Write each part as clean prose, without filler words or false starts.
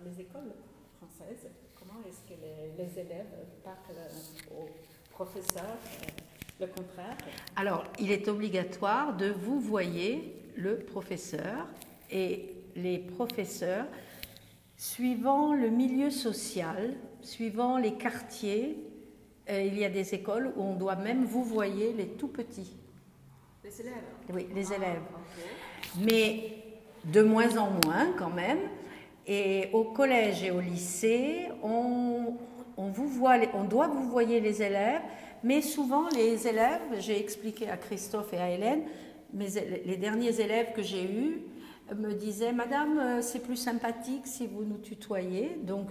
les écoles françaises, comment est-ce que les élèves parlent aux professeurs, le contraire? Alors, il est obligatoire de vous voyer le professeur, et les professeurs, suivant le milieu social, suivant les quartiers, il y a des écoles où on doit même vous voyer les tout petits. Les élèves? Oui, les élèves. Okay. Mais de moins en moins quand même. Et au collège et au lycée, on doit vous voyer les élèves, mais souvent les élèves, j'ai expliqué à Christophe et à Hélène, les derniers élèves que j'ai eus me disaient « Madame, c'est plus sympathique si vous nous tutoyez », donc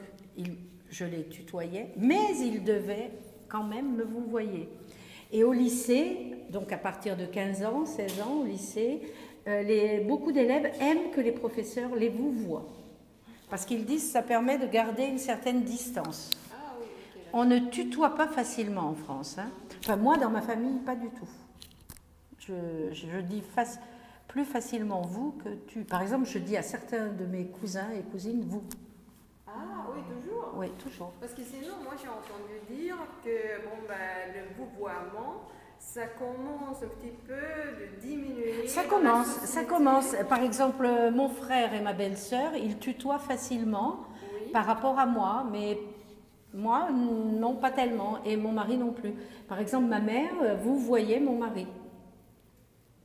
je les tutoyais, mais ils devaient quand même me vous voyer. Et au lycée, donc à partir de 15 ans, 16 ans au lycée, beaucoup d'élèves aiment que les professeurs les vous voient. Parce qu'ils disent que ça permet de garder une certaine distance. Ah, oui, okay, on ne tutoie pas facilement en France. Hein. Enfin, moi, dans ma famille, pas du tout. Je dis plus facilement vous que tu. Par exemple, je dis à certains de mes cousins et cousines vous. Ah oui, toujours? Oui, toujours. Parce que sinon, moi j'ai entendu dire que bon, ben, le vouvoiement, ça commence un petit peu de diminuer. Ça commence. Par exemple, mon frère et ma belle-sœur, ils tutoient facilement par rapport à moi, mais moi, non, pas tellement, et mon mari non plus. Par exemple, ma mère, vous voyez mon mari,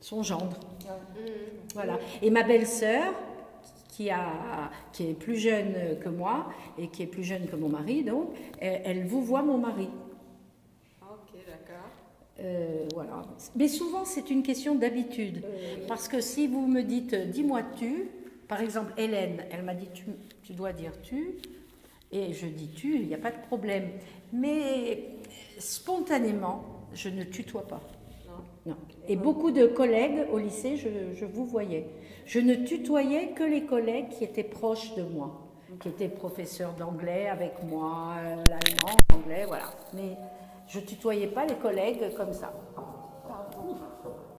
son gendre. Voilà. Et ma belle-sœur, qui est plus jeune que moi et qui est plus jeune que mon mari, donc, elle vous voit mon mari. Ok, d'accord. Voilà. Mais souvent, c'est une question d'habitude. Parce que si vous me dites « dis-moi tu », par exemple, Hélène, elle m'a dit « tu dois dire tu », et je dis « tu », il n'y a pas de problème. Mais spontanément, je ne tutoie pas. Non. Et beaucoup de collègues au lycée, je vous voyais. Je ne tutoyais que les collègues qui étaient proches de moi, qui étaient professeurs d'anglais avec moi, l'allemand, l'anglais, voilà. Mais je ne tutoyais pas les collègues comme ça.